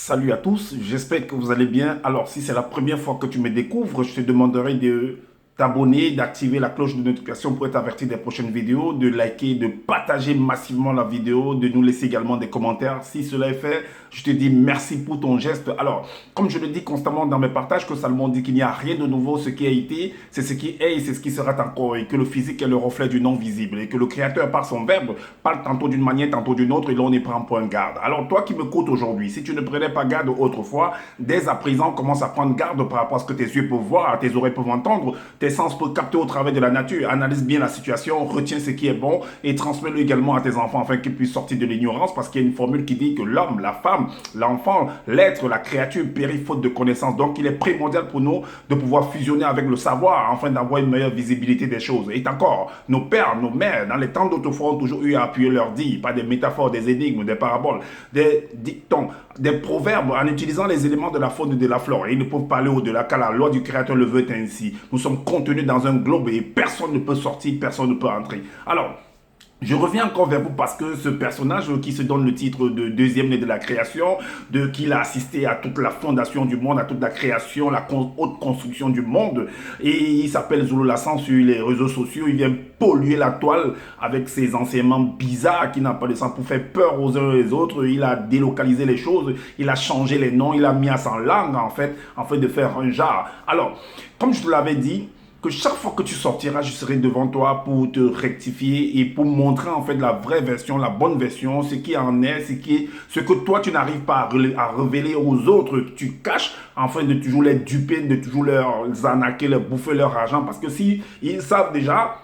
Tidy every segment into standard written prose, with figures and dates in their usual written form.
Salut à tous, j'espère que vous allez bien. Alors, si c'est la première fois que tu me découvres, je te demanderai de t'abonner, d'activer la cloche de notification pour être averti des prochaines vidéos, de liker, de partager massivement la vidéo, de nous laisser également des commentaires. Si cela est fait, je te dis merci pour ton geste. Alors, comme je le dis constamment dans mes partages, que Salomon dit qu'il n'y a rien de nouveau, ce qui a été, c'est ce qui est et c'est ce qui sera encore, et que le physique est le reflet du non visible, et que le Créateur, par son verbe, parle tantôt d'une manière, tantôt d'une autre, et là on y prend point garde. Alors, toi qui me m'écoutes aujourd'hui, si tu ne prenais pas garde autrefois, dès à présent, commence à prendre garde par rapport à ce que tes yeux peuvent voir, tes oreilles peuvent entendre, tes sens peuvent capter au travers de la nature. Analyse bien la situation, retiens ce qui est bon et transmets-le également à tes enfants afin qu'ils puissent sortir de l'ignorance, parce qu'il y a une formule qui dit que l'homme, la femme, l'enfant, l'être, la créature périt faute de connaissances. Donc il est primordial pour nous de pouvoir fusionner avec le savoir afin d'avoir une meilleure visibilité des choses. Et encore, nos pères, nos mères, dans les temps d'autrefois ont toujours eu à appuyer leur dit, pas des métaphores, des énigmes, des paraboles, des dictons, des proverbes en utilisant les éléments de la faune et de la flore. Et ils ne peuvent parler au-delà car la loi du Créateur le veut ainsi. Nous sommes contenus dans un globe et personne ne peut sortir, personne ne peut entrer. Alors, je reviens encore vers vous parce que ce personnage qui se donne le titre de deuxième né de la création, de qu'il a assisté à toute la fondation du monde, à toute la création, la haute construction du monde, et il s'appelle Zulu Lassan sur les réseaux sociaux, il vient polluer la toile avec ses enseignements bizarres qui n'ont pas de sens pour faire peur aux uns et aux autres, il a délocalisé les choses, il a changé les noms, il a mis à sa langue en fait de faire un genre. Alors, comme je te l'avais dit, que chaque fois que tu sortiras, je serai devant toi pour te rectifier et pour montrer en fait la vraie version, la bonne version, ce qui en est, ce que toi tu n'arrives pas à révéler aux autres, tu caches, afin de toujours les duper, de toujours leur arnaquer, leur bouffer leur argent, parce que si ils savent déjà,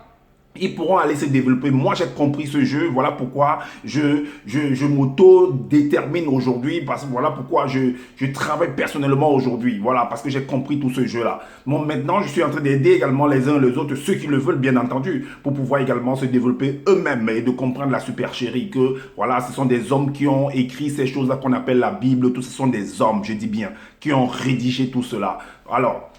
ils pourront aller se développer. Moi, j'ai compris ce jeu. Voilà pourquoi je m'auto-détermine aujourd'hui. Parce que voilà pourquoi je travaille personnellement aujourd'hui. Voilà, parce que j'ai compris tout ce jeu-là. Bon, maintenant, je suis en train d'aider également les uns les autres, ceux qui le veulent, bien entendu, pour pouvoir également se développer eux-mêmes et de comprendre la supercherie. Que voilà, ce sont des hommes qui ont écrit ces choses-là qu'on appelle la Bible. Tout ce sont des hommes, je dis bien, qui ont rédigé tout cela. Alors,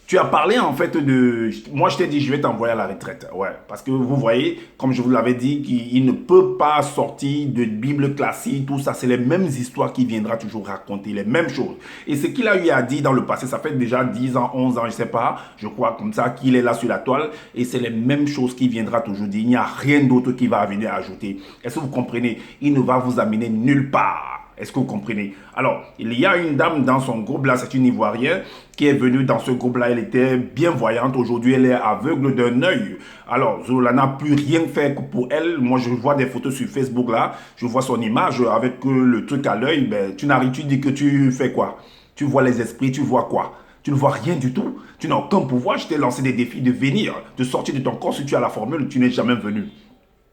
tu as parlé en fait de... Moi, je t'ai dit, je vais t'envoyer à la retraite. Ouais, parce que vous voyez, comme je vous l'avais dit, qu'il ne peut pas sortir de Bible classique, tout ça. C'est les mêmes histoires qu'il viendra toujours raconter, les mêmes choses. Et ce qu'il a eu à dire dans le passé, ça fait déjà 10 ans, 11 ans, je ne sais pas, je crois comme ça, qu'il est là sur la toile. Et c'est les mêmes choses qu'il viendra toujours dire. Il n'y a rien d'autre qui va venir ajouter. Est-ce que vous comprenez? Il ne va vous amener nulle part. Est-ce que vous comprenez? Alors, il y a une dame dans son groupe, là, c'est une Ivoirienne, qui est venue dans ce groupe-là. Elle était bien voyante. Aujourd'hui, elle est aveugle d'un œil. Alors, Zola n'a plus rien fait pour elle. Moi, je vois des photos sur Facebook, là. Je vois son image avec le truc à l'œil. Ben, tu dis que tu fais quoi? Tu vois les esprits, tu vois quoi? Tu ne vois rien du tout. Tu n'as aucun pouvoir. Je t'ai lancé des défis de venir, de sortir de ton corps. Si tu as la formule, tu n'es jamais venu.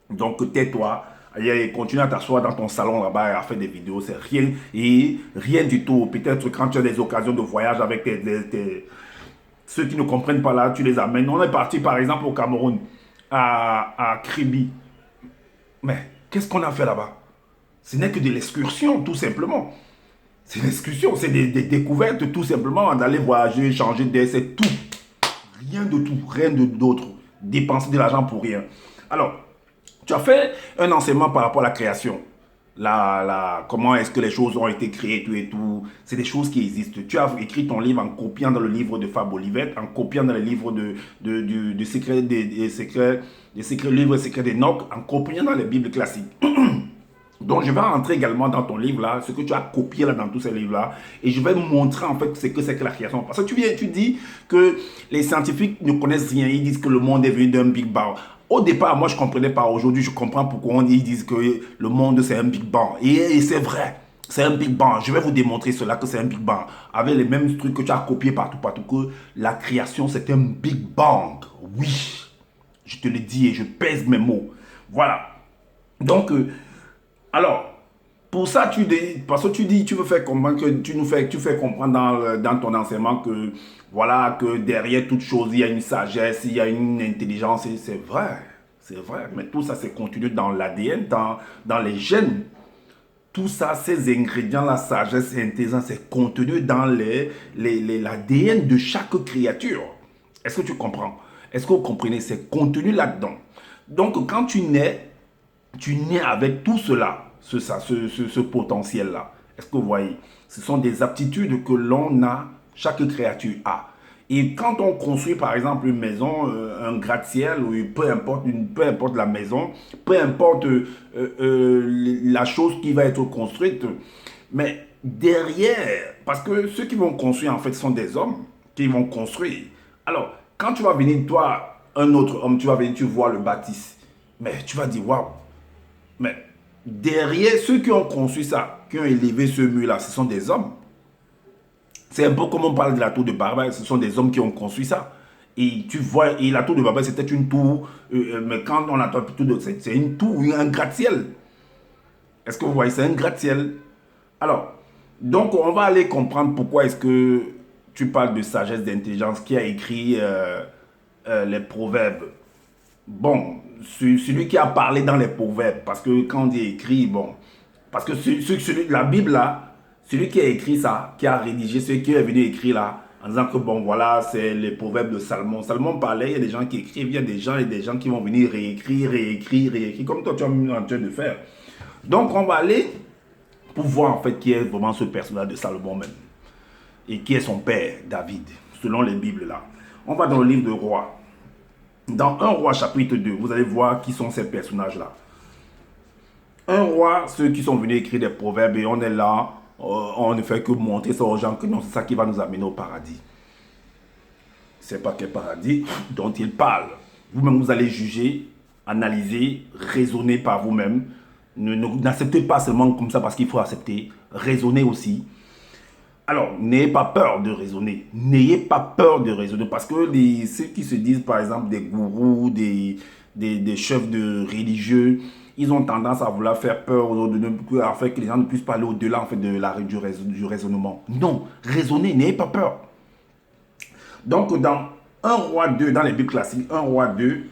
Donc, tais-toi. Et continue à t'asseoir dans ton salon là-bas et à faire des vidéos, c'est rien et rien du tout. Peut-être quand tu as des occasions de voyage avec ceux qui ne comprennent pas là, tu les amènes. On est parti par exemple au Cameroun, à Kribi. Mais qu'est-ce qu'on a fait là-bas? Ce n'est que de l'excursion, tout simplement. C'est l'excursion, c'est des découvertes, tout simplement, d'aller voyager, changer d'air, c'est tout. Rien de tout, rien d'autre. Dépenser de l'argent pour rien. Alors, tu as fait un enseignement par rapport à la création. Comment est-ce que les choses ont été créées, tout et tout. C'est des choses qui existent. Tu as écrit ton livre en copiant dans le livre de Fab Olivette, en copiant dans le livre de secrets, livre secret d'Enoch, en copiant dans les Bibles classiques. Donc, je vais rentrer également dans ton livre là, ce que tu as copié là dans tous ces livres là, et je vais montrer en fait ce que c'est que la création. Parce que tu dis que les scientifiques ne connaissent rien, ils disent que le monde est venu d'un Big Bang. Au départ, moi je ne comprenais pas. Aujourd'hui, je comprends pourquoi ils disent que le monde c'est un Big Bang. Et c'est vrai, c'est un Big Bang. Je vais vous démontrer cela, que c'est un Big Bang. Avec les mêmes trucs que tu as copiés partout, que la création c'est un Big Bang. Oui, je te le dis et je pèse mes mots. Voilà. Donc, alors, pour ça, parce que tu dis, tu veux faire comprendre que tu fais comprendre dans ton enseignement que, voilà, que derrière toute chose, il y a une sagesse, il y a une intelligence, et c'est vrai, mais tout ça, c'est contenu dans l'ADN, dans les gènes. Tout ça, ces ingrédients, la sagesse et l'intelligence, c'est contenu dans l'ADN de chaque créature. Est-ce que tu comprends? Est-ce que vous comprenez? C'est contenu là-dedans. Donc, quand tu nais avec tout cela, ce potentiel-là. Est-ce que vous voyez? Ce sont des aptitudes que l'on a, chaque créature a. Et quand on construit par exemple une maison, un gratte-ciel, ou peu importe la maison, peu importe la chose qui va être construite, mais derrière, parce que ceux qui vont construire en fait sont des hommes qui vont construire. Alors, quand tu vas venir, toi, un autre homme, tu vas venir, tu vois le bâtisse, mais tu vas dire, waouh, mais derrière ceux qui ont construit ça, qui ont élevé ce mur-là, ce sont des hommes. C'est un peu comme on parle de la tour de Babel, ce sont des hommes qui ont construit ça. Et tu vois, et la tour de Babel, c'était une tour, mais quand on attend plutôt, c'est une tour, un gratte-ciel. Est-ce que vous voyez, c'est un gratte-ciel. Alors, donc on va aller comprendre pourquoi est-ce que tu parles de sagesse, d'intelligence, qui a écrit les proverbes. Bon, celui qui a parlé dans les proverbes, parce que quand on dit écrit, bon, parce que la Bible là, celui qui a écrit ça, qui a rédigé, celui qui est venu écrire là, en disant que bon voilà, c'est les proverbes de Salomon. Salomon parlait, il y a des gens qui écrivent, il y a des gens et des gens qui vont venir réécrire, comme toi tu es en train de faire. Donc on va aller pour voir en fait qui est vraiment ce personnage de Salomon même. Et qui est son père, David, selon les Bibles là. On va dans le livre de Rois. Dans 1 Roi chapitre 2, vous allez voir qui sont ces personnages-là. Un roi, ceux qui sont venus écrire des proverbes et on est là, on ne fait que montrer ça aux gens que non, c'est ça qui va nous amener au paradis. C'est pas quel paradis dont il parle. Vous-même, vous allez juger, analyser, raisonner par vous-même. N'acceptez pas seulement comme ça parce qu'il faut accepter. Raisonnez aussi. Alors, n'ayez pas peur de raisonner. N'ayez pas peur de raisonner parce que ceux qui se disent par exemple des gourous, des chefs de religieux, ils ont tendance à vouloir faire peur afin que les gens ne puissent pas aller au-delà en fait, du raisonnement. Non, raisonnez, n'ayez pas peur. Donc, dans 1 Roi 2, dans les Bibles classiques, 1 Roi 2,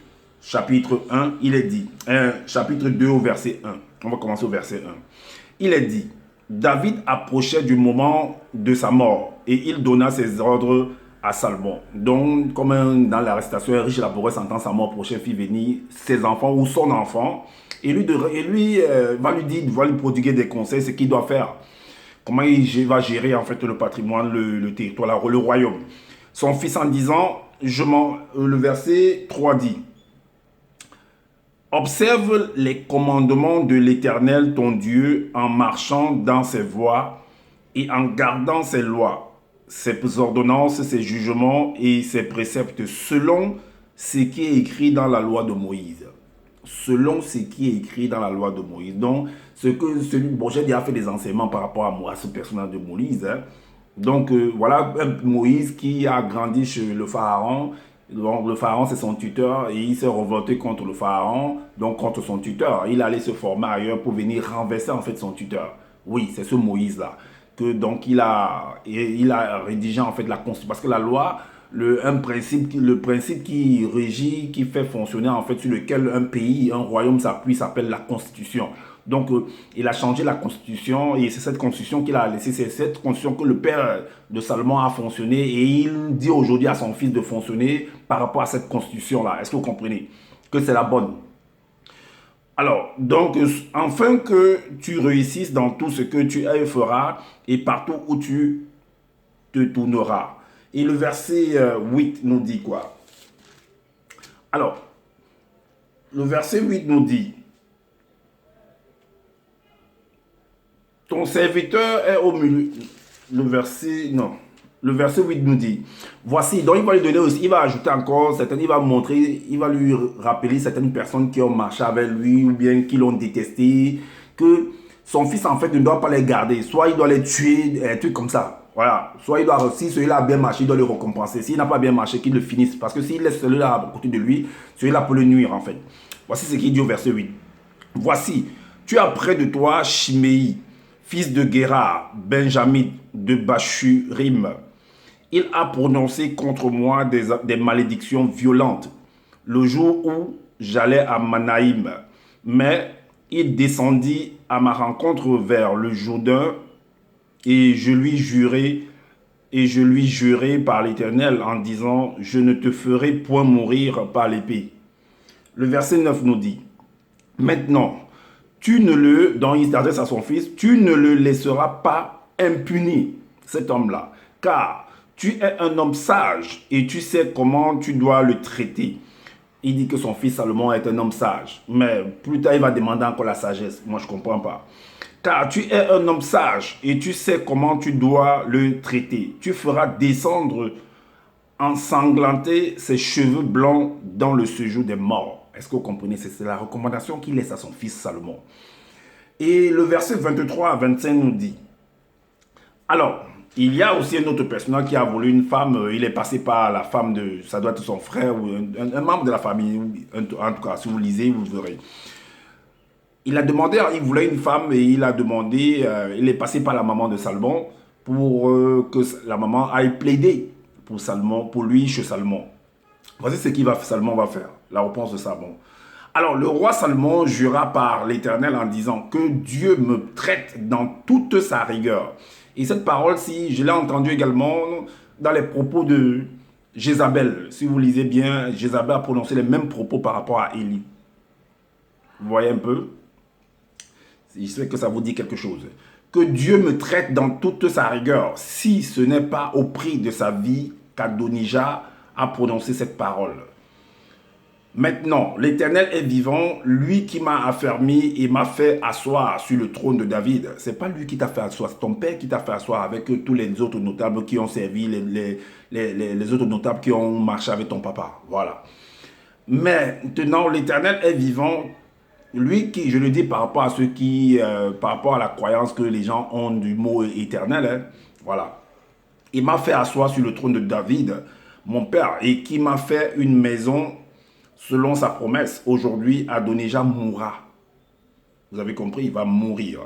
chapitre 1, il est dit, chapitre 2 au verset 1. On va commencer au verset 1. Il est dit, David approchait du moment de sa mort et il donna ses ordres à Salomon. Donc, comme dans l'arrestation, un riche laboureur sentant sa mort prochaine fit venir ses enfants ou son enfant et lui va lui dire, va lui prodiguer des conseils, ce qu'il doit faire. Comment il va gérer en fait le patrimoine, le territoire, le royaume. Son fils en disant, le verset 3 dit, observe les commandements de l'Éternel, ton Dieu, en marchant dans ses voies et en gardant ses lois, ses ordonnances, ses jugements et ses préceptes, selon ce qui est écrit dans la loi de Moïse. Selon ce qui est écrit dans la loi de Moïse. Donc, j'ai déjà fait des enseignements par rapport à ce personnage de Moïse. Hein. Donc, voilà Moïse qui a grandi chez le pharaon. Donc, le pharaon, c'est son tuteur et il s'est révolté contre le pharaon, donc contre son tuteur. Il allait se former ailleurs pour venir renverser en fait son tuteur. Oui, c'est ce Moïse-là. Donc, il a rédigé en fait la Constitution. Parce que la loi, le principe qui régit, qui fait fonctionner en fait sur lequel un pays, un royaume s'appuie, s'appelle la Constitution. Donc, il a changé la Constitution et c'est cette Constitution qu'il a laissée. C'est cette Constitution que le père de Salomon a fonctionné et il dit aujourd'hui à son fils de fonctionner par rapport à cette Constitution-là. Est-ce que vous comprenez que c'est la bonne? Alors, donc, afin que tu réussisses dans tout ce que tu feras et partout où tu te tourneras. Et le verset 8 nous dit quoi? Alors, le verset 8 nous dit, ton serviteur est au milieu. Le verset 8 nous dit, voici, donc il va lui donner aussi, il va ajouter encore certaines, il va montrer, il va lui rappeler certaines personnes qui ont marché avec lui ou bien qui l'ont détesté, que son fils en fait ne doit pas les garder, soit il doit les tuer, un truc comme ça. Voilà, soit il doit, si celui-là a bien marché, il doit le récompenser. S'il n'a pas bien marché, qu'il le finisse. Parce que s'il laisse celui-là à côté de lui, celui-là peut le nuire en fait. Voici ce qu'il dit au verset 8. Voici, tu as près de toi Shimei, fils de Guéra, Benjamin de Bachurim. Il a prononcé contre moi des malédictions violentes le jour où j'allais à Manaïm. Mais il descendit à ma rencontre vers le Jourdain et je lui jurai par l'Éternel en disant, je ne te ferai point mourir par l'épée. Le verset 9 nous dit, maintenant, dont il s'adresse à son fils, tu ne le laisseras pas impuni, cet homme-là, car tu es un homme sage et tu sais comment tu dois le traiter. Il dit que son fils Salomon est un homme sage, mais plus tard il va demander encore la sagesse. Moi je ne comprends pas. Car tu es un homme sage et tu sais comment tu dois le traiter. Tu feras descendre ensanglanter ses cheveux blancs dans le séjour des morts. Est-ce que vous comprenez? C'est la recommandation qu'il laisse à son fils Salomon. Et le verset 23 à 25 nous dit, alors, il y a aussi un autre personnage qui a voulu une femme, il est passé par la femme de, ça doit être son frère ou un membre de la famille, en tout cas, si vous lisez, vous verrez. Il a demandé, il voulait une femme et il a demandé, il est passé par la maman de Salomon pour que la maman aille plaider pour Salomon, pour lui chez Salomon. Voici ce que Salomon va faire, la réponse de Salomon. Alors le roi Salomon jura par l'Éternel en disant que Dieu me traite dans toute sa rigueur. Et cette parole-ci, je l'ai entendue également dans les propos de Jézabel. Si vous lisez bien, Jézabel a prononcé les mêmes propos par rapport à Élie. Vous voyez un peu? Je sais que ça vous dit quelque chose. Que Dieu me traite dans toute sa rigueur, si ce n'est pas au prix de sa vie qu'Adonijah a prononcé cette parole. Maintenant, l'Éternel est vivant, lui qui m'a affermi et m'a fait asseoir sur le trône de David. Ce n'est pas lui qui t'a fait asseoir, c'est ton père qui t'a fait asseoir avec tous les autres notables qui ont servi, les autres notables qui ont marché avec ton papa. Voilà. Maintenant, l'Éternel est vivant, lui qui, je le dis par rapport à ceux qui, par rapport à la croyance que les gens ont du mot éternel, hein, voilà. Il m'a fait asseoir sur le trône de David, mon père, et qui m'a fait une maison selon sa promesse. Aujourd'hui, Adonijah mourra. Vous avez compris, il va mourir.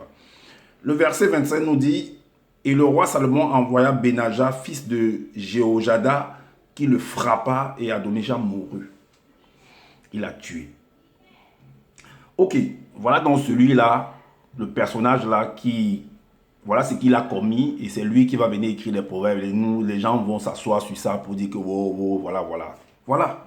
Le verset 25 nous dit, et le roi Salomon envoya Benaja, fils de Jéhojada, qui le frappa et Adonijah mourut. Il a tué. Ok, voilà donc celui-là, le personnage-là qui, voilà ce qu'il a commis et c'est lui qui va venir écrire les proverbes. Et nous, les gens vont s'asseoir sur ça pour dire que voilà. Voilà.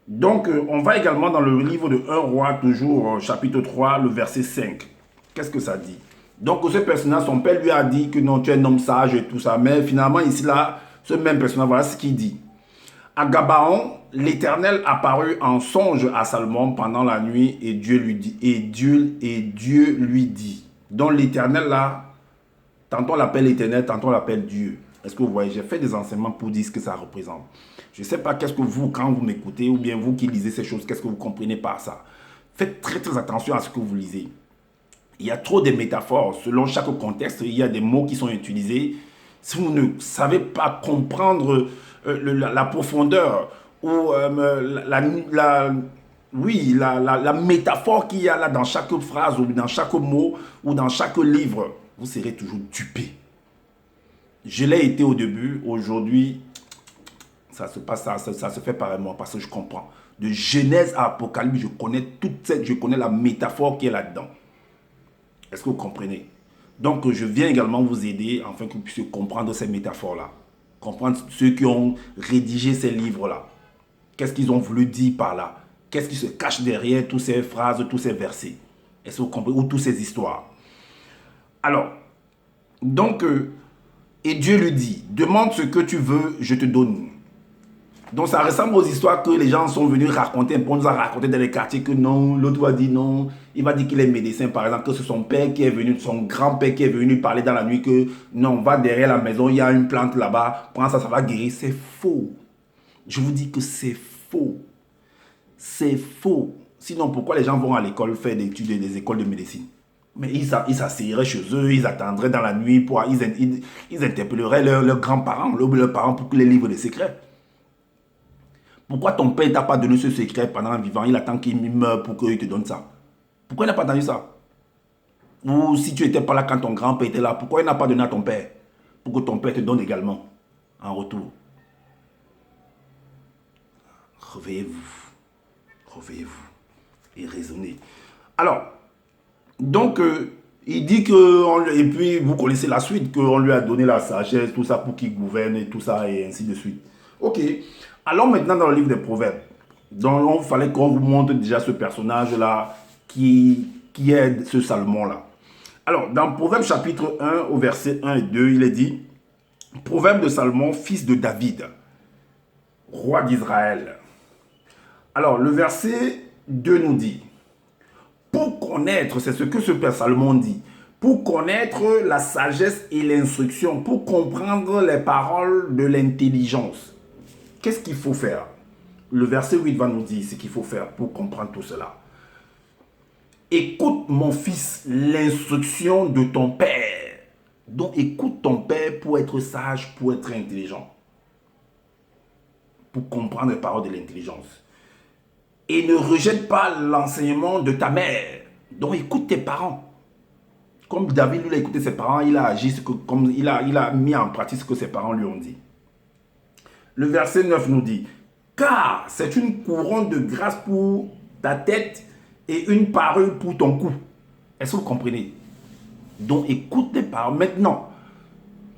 Donc, on va également dans le livre de 1 roi, toujours chapitre 3, le verset 5. Qu'est-ce que ça dit? Donc, ce personnage, son père lui a dit que non, tu es un homme sage et tout ça. Mais finalement, ici, là, ce même personnage, voilà ce qu'il dit. À Gabaon, l'Éternel apparut en songe à Salomon pendant la nuit et Dieu lui dit. Donc l'Éternel là, tantôt on l'appelle l'Éternel, tantôt on l'appelle Dieu. Est-ce que vous voyez? J'ai fait des enseignements pour dire ce que ça représente. Je ne sais pas qu'est-ce que vous, quand vous m'écoutez, ou bien vous qui lisez ces choses, qu'est-ce que vous comprenez par ça? Faites très très attention à ce que vous lisez. Il y a trop de métaphores. Selon chaque contexte, il y a des mots qui sont utilisés. Si vous ne savez pas comprendre la profondeur ou la métaphore qu'il y a là dans chaque phrase ou dans chaque mot ou dans chaque livre, vous serez toujours dupé. Je l'ai été au début, aujourd'hui, ça se passe, ça se fait pareillement parce que je comprends. De Genèse à Apocalypse, je connais la métaphore qui est là-dedans. Est-ce que vous comprenez? Donc, je viens également vous aider afin que vous puissiez comprendre ces métaphores-là. Comprendre ceux qui ont rédigé ces livres-là. Qu'est-ce qu'ils ont voulu dire par là? Qu'est-ce qui se cache derrière toutes ces phrases, tous ces versets? Est-ce que vous comprenez? Ou toutes ces histoires? Alors, donc, et Dieu lui dit, demande ce que tu veux, je te donne. Donc ça ressemble aux histoires que les gens sont venus raconter, on nous a raconté dans les quartiers que non, l'autre va dire non, il va dire qu'il est médecin par exemple, que c'est son père qui est venu, son grand-père qui est venu parler dans la nuit que non, va derrière la maison, il y a une plante là-bas, prends ça, ça va guérir. C'est faux. Je vous dis que c'est faux. C'est faux. Sinon, pourquoi les gens vont à l'école faire des études des écoles de médecine? Mais ils s'asseyeraient chez eux, ils attendraient dans la nuit, ils interpelleraient leurs grands-parents, leurs parents pour qu'ils les livrent des secrets. Pourquoi ton père ne t'a pas donné ce secret pendant un vivant? Il attend qu'il meure pour qu'il te donne ça. Pourquoi il n'a pas donné ça? Ou si tu n'étais pas là quand ton grand-père était là, pourquoi il n'a pas donné à ton père? Pour que ton père te donne également en retour. Réveillez-vous. Réveillez-vous. Et raisonnez. Alors, donc, il dit que, et puis vous connaissez la suite, qu'on lui a donné la sagesse, tout ça pour qu'il gouverne et tout ça et ainsi de suite. Ok. Allons maintenant dans le livre des Proverbes. Donc, il fallait qu'on vous montre déjà ce personnage-là qui qui est ce Salomon-là. Alors, dans Proverbe chapitre 1, au verset 1 et 2, il est dit, Proverbe de Salomon, fils de David, roi d'Israël. Alors, le verset 2 nous dit, pour connaître, c'est ce que ce Père Salomon dit, pour connaître la sagesse et l'instruction, pour comprendre les paroles de l'intelligence. Qu'est-ce qu'il faut faire? Le verset 8 va nous dire ce qu'il faut faire pour comprendre tout cela. Écoute, mon fils, l'instruction de ton père. Donc, écoute ton père pour être sage, pour être intelligent. Pour comprendre les paroles de l'intelligence. Et ne rejette pas l'enseignement de ta mère. Donc, écoute tes parents. Comme David, lui, a écouté ses parents, il a agi, comme il a mis en pratique ce que ses parents lui ont dit. Le verset 9 nous dit, car c'est une couronne de grâce pour ta tête et une parure pour ton cou. Est-ce que vous comprenez? Donc, écoute tes parents. Maintenant,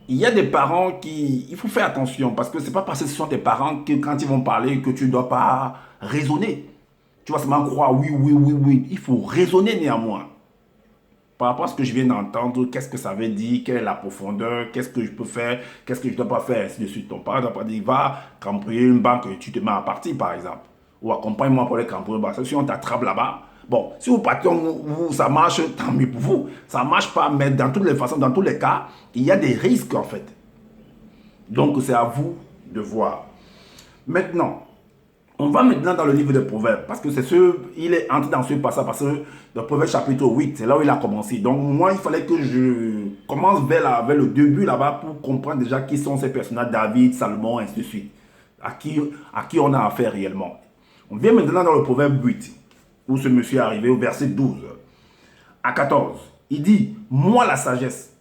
il y a des parents qui... Il faut faire attention parce que ce n'est pas parce que ce sont tes parents que quand ils vont parler que tu ne dois pas raisonner. Tu vas seulement croire oui, oui, oui, oui. Il faut raisonner néanmoins. Par rapport à ce que je viens d'entendre, qu'est-ce que ça veut dire, quelle est la profondeur, qu'est-ce que je peux faire, qu'est-ce que je ne dois pas faire, ainsi de suite. Ton parent ne doit pas dire, va cambrioler une banque et tu te mets à partir, par exemple. Ou accompagne-moi pour les cambrioler. Si on t'attrape là-bas, bon, si vous partez, ça marche, tant mieux pour vous. Ça ne marche pas, mais dans toutes les façons, dans tous les cas, il y a des risques, en fait. Donc, c'est à vous de voir. Maintenant, on va maintenant dans le livre des Proverbes, parce que il est entré dans ce passage, parce que le Proverbe chapitre 8, c'est là où il a commencé. Donc moi, il fallait que je commence vers le début là-bas pour comprendre déjà qui sont ces personnages, David, Salomon, ainsi de suite, à qui on a affaire réellement. On vient maintenant dans le Proverbe 8, où ce monsieur est arrivé au verset 12 à 14. Il dit, moi la sagesse.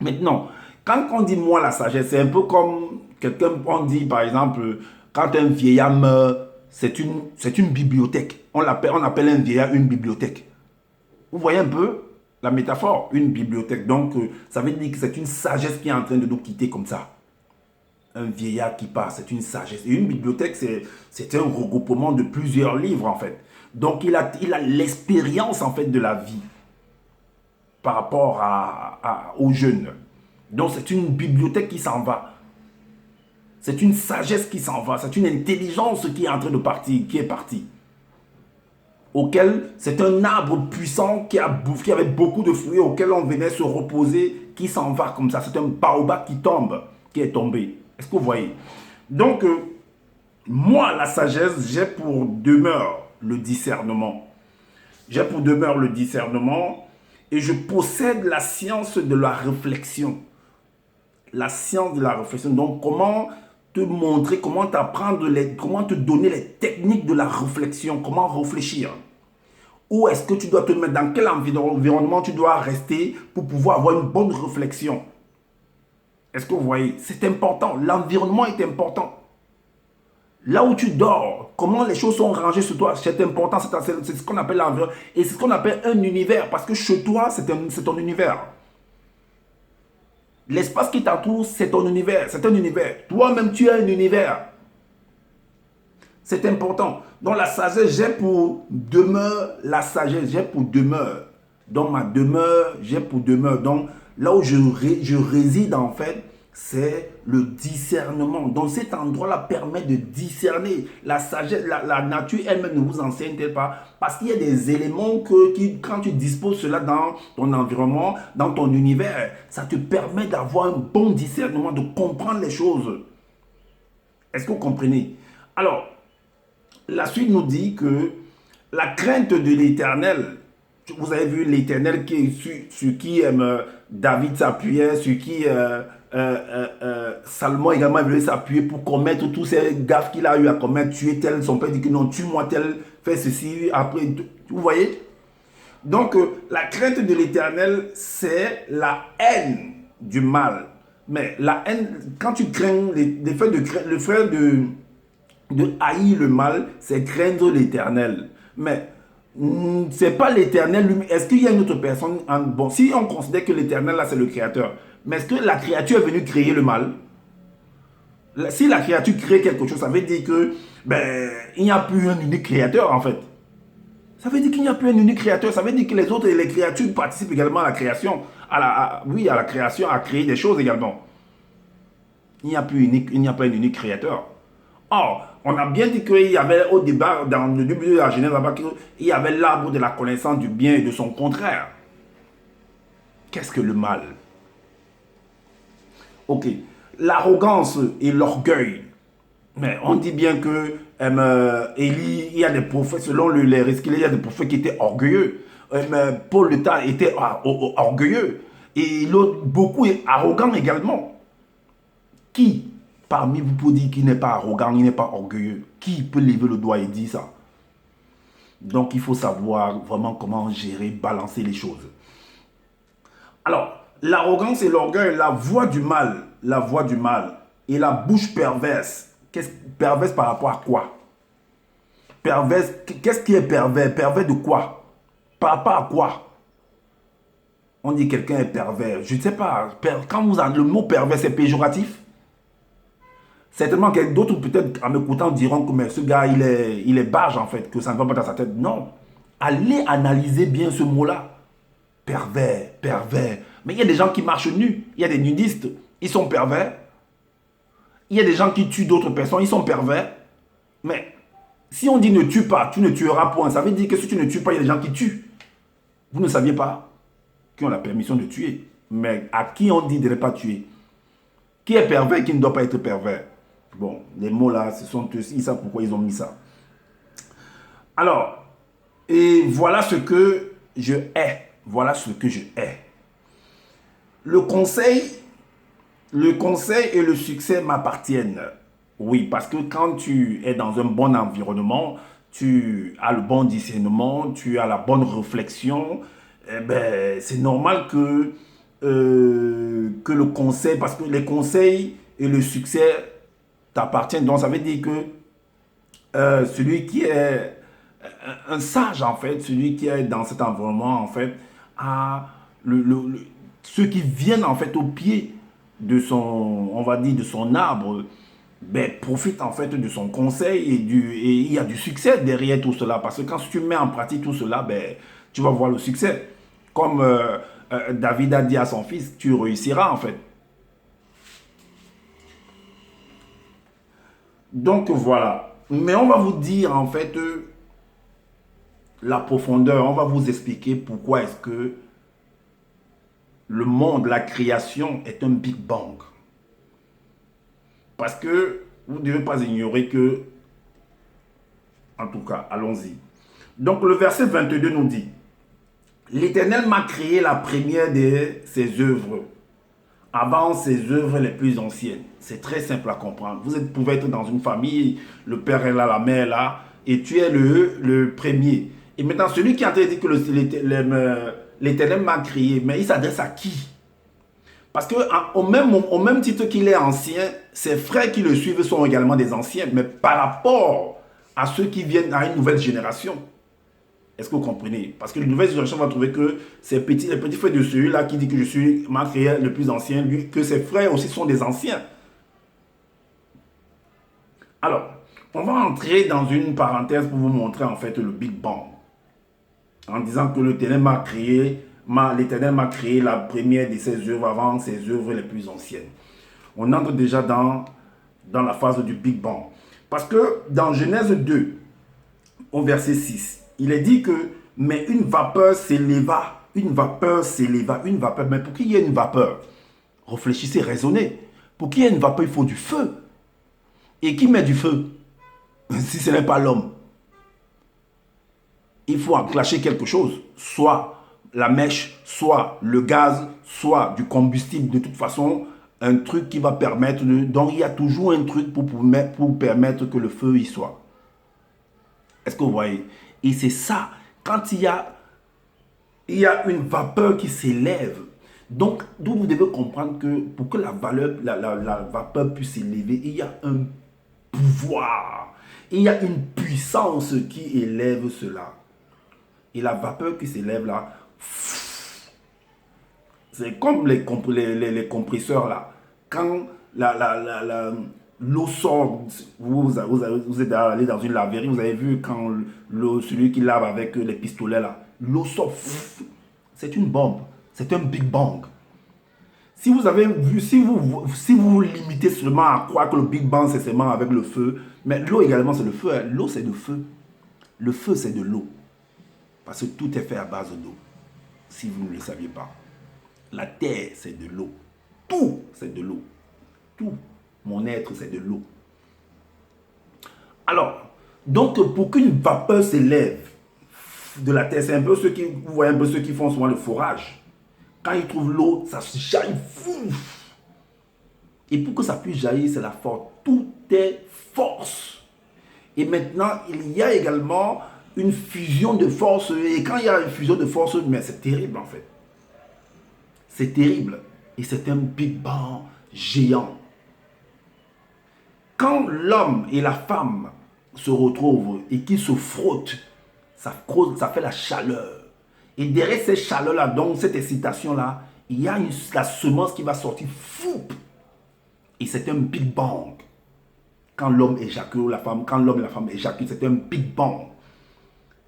Maintenant, quand on dit moi la sagesse, c'est un peu comme quelqu'un, on dit par exemple, quand un vieillard meurt, c'est une bibliothèque. On appelle un vieillard une bibliothèque. Vous voyez un peu la métaphore, une bibliothèque. Donc, ça veut dire que c'est une sagesse qui est en train de nous quitter comme ça. Un vieillard qui part, c'est une sagesse. Et une bibliothèque, c'est un regroupement de plusieurs livres, en fait. Donc, il a l'expérience, en fait, de la vie par rapport aux jeunes. Donc, c'est une bibliothèque qui s'en va. C'est une sagesse qui s'en va. C'est une intelligence qui est en train de partir, qui est partie. Auquel c'est un arbre puissant qui avait beaucoup de fruits, auquel on venait se reposer, qui s'en va comme ça. C'est un baobab qui tombe, qui est tombé. Est-ce que vous voyez? Donc, moi, la sagesse, j'ai pour demeure le discernement. J'ai pour demeure le discernement et je possède la science de la réflexion. La science de la réflexion. Donc, comment te montrer, comment t'apprendre, comment te donner les techniques de la réflexion, comment réfléchir. Où est-ce que tu dois te mettre, dans quel environnement tu dois rester pour pouvoir avoir une bonne réflexion. Est-ce que vous voyez? C'est important, l'environnement est important. Là où tu dors, comment les choses sont rangées sur toi, c'est important, c'est ce qu'on appelle l'environnement. Et c'est ce qu'on appelle un univers, parce que chez toi, c'est ton univers. L'espace qui t'entoure, c'est ton univers, c'est un univers. Toi-même, tu as un univers. C'est important. Donc la sagesse, j'ai pour demeure la sagesse, j'ai pour demeure. Donc ma demeure, j'ai pour demeure. Donc là où je réside en fait, c'est le discernement. Donc cet endroit-là permet de discerner. La sagesse, la nature elle-même ne vous enseigne pas. Parce qu'il y a des éléments quand tu disposes cela dans ton environnement, dans ton univers, ça te permet d'avoir un bon discernement, de comprendre les choses. Est-ce que vous comprenez? Alors, la suite nous dit que la crainte de l'Éternel, vous avez vu l'Éternel sur qui David s'appuyait, sur qui Salomon également voulait s'appuyer pour commettre tous ces gaffes qu'il a eu à commettre, tuer tel, son père dit que non, tue-moi tel, fais ceci, après, vous voyez? Donc, la crainte de l'Éternel, c'est la haine du mal. Mais la haine, quand tu crains, le frère de haïr le mal, c'est craindre l'Éternel. Mais c'est pas l'Éternel lui-même. Est-ce qu'il y a une autre personne? Bon, si on considère que l'Éternel, là, c'est le Créateur, mais est-ce que la créature est venue créer le mal? Si la créature crée quelque chose, ça veut dire que il n'y a plus un unique Créateur, en fait. Ça veut dire qu'il n'y a plus un unique créateur. Ça veut dire que les autres, les créatures participent également à la création. Oui, à la création, à créer des choses également. Il n'y a plus unique, il n'y a pas un unique créateur. Or, on a bien dit qu'il y avait au débat, dans le début de la Genèse, là-bas, qu'il y avait l'arbre de la connaissance du bien et de son contraire. Qu'est-ce que le mal? Ok. L'arrogance et l'orgueil. Mais on dit bien que Élie, il y a des prophètes, selon les risques, il y a des prophètes qui étaient orgueilleux. Paul le temps était orgueilleux. Et l'autre, beaucoup est arrogant également. Qui parmi vous peut dire qu'il n'est pas arrogant, il n'est pas orgueilleux? Qui peut lever le doigt et dire ça? Donc il faut savoir vraiment comment gérer, balancer les choses. Alors, l'arrogance et l'orgueil, la voix du mal et la bouche perverse. Perverse par rapport à quoi? Perverse, qu'est-ce qui est pervers? Pervers de quoi? Par rapport à quoi? On dit quelqu'un est pervers. Je ne sais pas. Quand le mot pervers, c'est péjoratif. Certainement que d'autres, peut-être, en m'écoutant, diront que mais ce gars, il est barge, en fait, que ça ne va pas dans sa tête. Non. Allez analyser bien ce mot-là. Pervers, pervers. Mais il y a des gens qui marchent nus. Il y a des nudistes. Ils sont pervers. Il y a des gens qui tuent d'autres personnes. Ils sont pervers. Mais si on dit ne tue pas, tu ne tueras point. Ça veut dire que si tu ne tues pas, il y a des gens qui tuent. Vous ne saviez pas qui ont la permission de tuer. Mais à qui on dit de ne pas tuer? Qui est pervers et qui ne doit pas être pervers? Bon, les mots là, ce sont eux, ils savent pourquoi ils ont mis ça. Alors, et voilà ce que je hais. Voilà ce que je hais. Le conseil et le succès m'appartiennent. Oui, parce que quand tu es dans un bon environnement, tu as le bon discernement, tu as la bonne réflexion, eh ben, c'est normal que le conseil, parce que les conseils et le succès t'appartiennent. Donc ça veut dire que celui qui est un sage, en fait, celui qui est dans cet environnement, en fait, a ceux qui viennent, en fait, au pied de son, on va dire, de son arbre, ben, profite, en fait, de son conseil et il y a du succès derrière tout cela. Parce que quand tu mets en pratique tout cela, ben, tu vas voir le succès. Comme David a dit à son fils, tu réussiras, en fait. Donc, voilà. Mais on va vous dire, en fait, la profondeur, on va vous expliquer pourquoi est-ce que le monde, la création est un Big Bang. Parce que vous ne devez pas ignorer que, en tout cas, allons-y. Donc le verset 22 nous dit, l'Éternel m'a créé la première de ses œuvres, avant ses œuvres les plus anciennes. C'est très simple à comprendre. Vous pouvez être dans une famille, le père est là, la mère est là, et tu es le premier. Et maintenant, celui qui a dit que l'Éternel m'a créé, mais il s'adresse à qui? Parce qu'au même titre qu'il est ancien, ses frères qui le suivent sont également des anciens, mais par rapport à ceux qui viennent à une nouvelle génération. Est-ce que vous comprenez? Parce que la nouvelle génération va trouver que les petits frères de celui-là qui dit que je suis ma créé le plus ancien, lui, que ses frères aussi sont des anciens. Alors, on va entrer dans une parenthèse pour vous montrer en fait le Big Bang. En disant que l'Éternel m'a créé la première de ses œuvres avant ses œuvres les plus anciennes. On entre déjà dans la phase du Big Bang. Parce que dans Genèse 2, au verset 6, il est dit que, mais une vapeur s'éleva, une vapeur. Mais pour qu'il y ait une vapeur, réfléchissez, raisonnez. Pour qu'il y ait une vapeur, il faut du feu. Et qui met du feu? Si ce n'est pas l'homme. Il faut enclencher quelque chose, soit la mèche, soit le gaz, soit du combustible. De toute façon, un truc qui va permettre de... Donc, il y a toujours un truc pour permettre que le feu y soit. Est-ce que vous voyez? Et c'est ça, quand il y a une vapeur qui s'élève. Donc, vous devez comprendre que pour que la vapeur puisse s'élever, il y a un pouvoir. Il y a une puissance qui élève cela. Et la vapeur qui s'élève là, c'est comme les compresseurs là. Quand l'eau sort, vous êtes allé dans une laverie, vous avez vu quand celui qui lave avec les pistolets là, l'eau sort, c'est une bombe, c'est un Big Bang. Si vous avez vu, si vous vous limitez seulement à croire que le Big Bang c'est seulement avec le feu, mais l'eau également c'est le feu, hein. L'eau c'est le feu. Le feu c'est de l'eau. Parce que tout est fait à base d'eau. Si vous ne le saviez pas. La terre c'est de l'eau. Tout c'est de l'eau. Tout. Mon être c'est de l'eau. Alors, donc pour qu'une vapeur s'élève de la terre, c'est un peu ceux qui, vous voyez un peu ceux qui font souvent le forage. Quand ils trouvent l'eau, ça se jaillit. Et pour que ça puisse jaillir, c'est la force. Tout est force. Et maintenant, il y a également une fusion de force. Et quand il y a une fusion de force, mais c'est terrible en fait. C'est terrible. Et c'est un Big Bang géant. Quand l'homme et la femme se retrouvent et qu'ils se frottent, ça fait la chaleur. Et derrière cette chaleur-là, donc cette excitation-là, il y a la semence qui va sortir fou. Et c'est un Big Bang. Quand l'homme éjacule, la femme, quand l'homme et la femme éjaculent, c'est un Big Bang.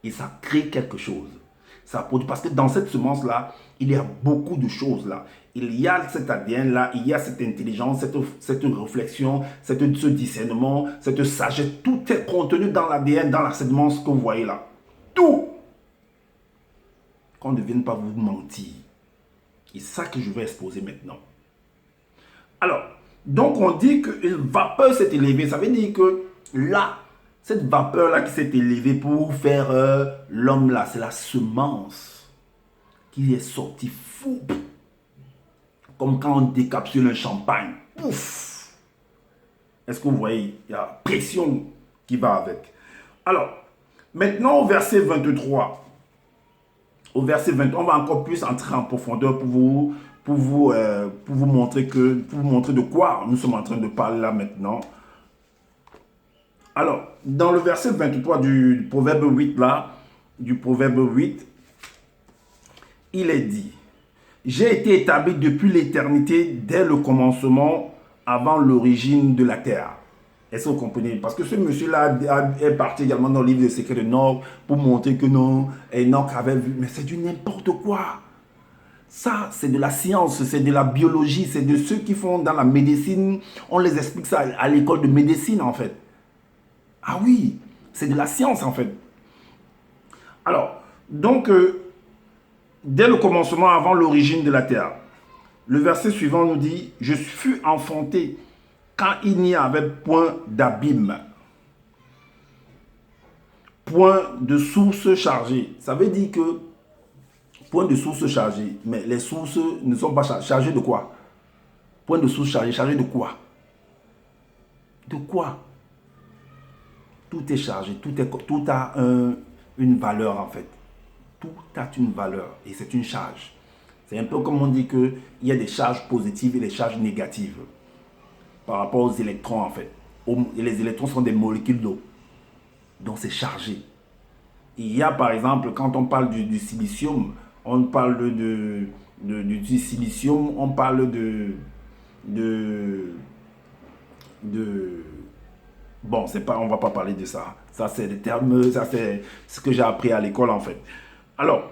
Et ça crée quelque chose. Ça produit, parce que dans cette semence-là, il y a beaucoup de choses là. Il y a cet ADN-là, il y a cette intelligence, cette réflexion, ce discernement, cette sagesse. Tout est contenu dans l'ADN, dans la semence que vous voyez là. Tout. Qu'on ne vienne pas vous mentir. Et c'est ça que je vais exposer maintenant. Alors, donc on dit qu'une vapeur s'est élevée. Ça veut dire que là, cette vapeur-là qui s'est élevée pour faire l'homme là, c'est la semence qui est sortie fou. Comme quand on décapsule un champagne. Pouf! Est-ce que vous voyez? Il y a pression qui va avec. Alors, maintenant au verset 23. Au verset 23, on va encore plus entrer en profondeur pour vous montrer de quoi nous sommes en train de parler là maintenant. Alors, dans le verset 23 du proverbe 8 là, il est dit: j'ai été établi depuis l'éternité, dès le commencement, avant l'origine de la terre. Est-ce que vous comprenez? Parce que ce monsieur-là est parti également dans le livre des secrets de Enoch pour montrer que non, Enoch avait vu. Mais c'est du n'importe quoi. Ça, c'est de la science, c'est de la biologie, c'est de ceux qui font dans la médecine. On les explique ça à l'école de médecine, en fait. Ah oui, c'est de la science, en fait. Alors, donc, dès le commencement, avant l'origine de la terre, le verset suivant nous dit: je fus enfanté quand il n'y avait point d'abîme, point de source chargée. Ça veut dire que point de source chargée, mais les sources ne sont pas chargées de quoi? Point de source chargé, chargé de quoi? De quoi? Tout est chargé, tout a une valeur en fait. Tout a une valeur et c'est une charge. C'est un peu comme on dit qu'il y a des charges positives et des charges négatives par rapport aux électrons en fait. Et les électrons sont des molécules d'eau. Donc c'est chargé. Il y a par exemple, quand on parle du silicium, on parle du silicium, on parle bon, c'est pas, on va pas parler de ça. Ça c'est des termes, ça c'est ce que j'ai appris à l'école en fait. Alors,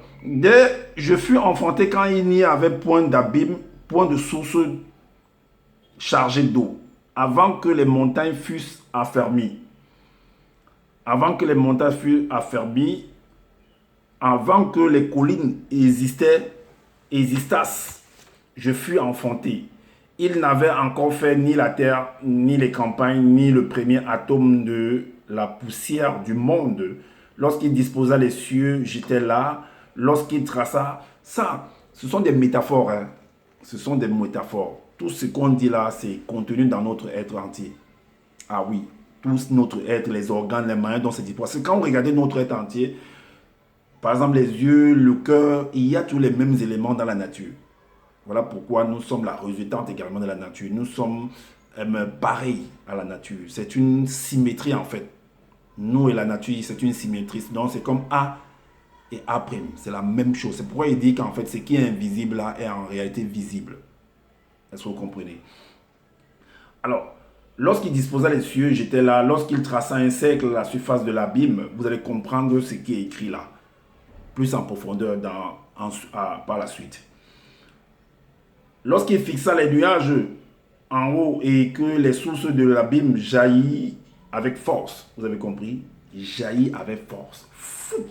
je fus enfanté quand il n'y avait point d'abîme, point de source chargée d'eau, avant que les montagnes fussent affermies. Avant que les montagnes fussent affermies, avant que les collines existassent, je fus enfanté. Il n'avait encore fait ni la terre, ni les campagnes, ni le premier atome de la poussière du monde. Lorsqu'il disposa les cieux, j'étais là. Lorsqu'il traça, ça, ce sont des métaphores. Hein. Ce sont des métaphores. Tout ce qu'on dit là, c'est contenu dans notre être entier. Ah oui, tout notre être, les organes, les moyens dont c'est dit. Parce que quand vous regardez notre être entier, par exemple les yeux, le cœur, il y a tous les mêmes éléments dans la nature. Voilà pourquoi nous sommes la résultante également de la nature. Nous sommes pareils à la nature. C'est une symétrie en fait. Nous et la nature, c'est une symétrie. Donc c'est comme A et A'. C'est la même chose. C'est pourquoi il dit qu'en fait ce qui est invisible là est en réalité visible. Est-ce que vous comprenez? Alors, Lorsqu'il disposa les cieux, j'étais là. Lorsqu'il traça un cercle à la surface de l'abîme, vous allez comprendre ce qui est écrit là. Plus en profondeur par la suite. Lorsqu'il fixa les nuages en haut et que les sources de l'abîme jaillissent avec force, vous avez compris? Jaillit avec force. Fou!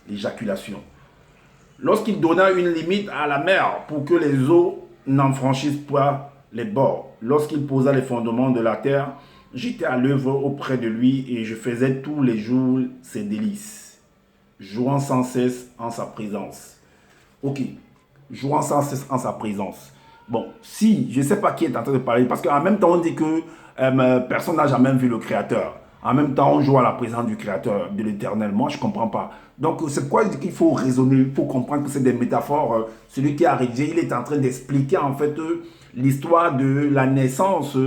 L'éjaculation. Lorsqu'il donna une limite à la mer pour que les eaux n'en franchissent pas les bords, lorsqu'il posa les fondements de la terre, j'étais à l'œuvre auprès de lui et je faisais tous les jours ses délices, jouant sans cesse en sa présence. Ok, jouant sans cesse en sa présence. Bon, si, je ne sais pas qui est en train de parler, parce qu'en même temps, on dit que personne n'a jamais vu le Créateur. En même temps, on joue à la présence du Créateur, de l'Éternel. Moi, je ne comprends pas. Donc, c'est quoi qu'il faut raisonner, il faut comprendre que c'est des métaphores. Celui qui a rédigé, il est en train d'expliquer, en fait, l'histoire de la naissance,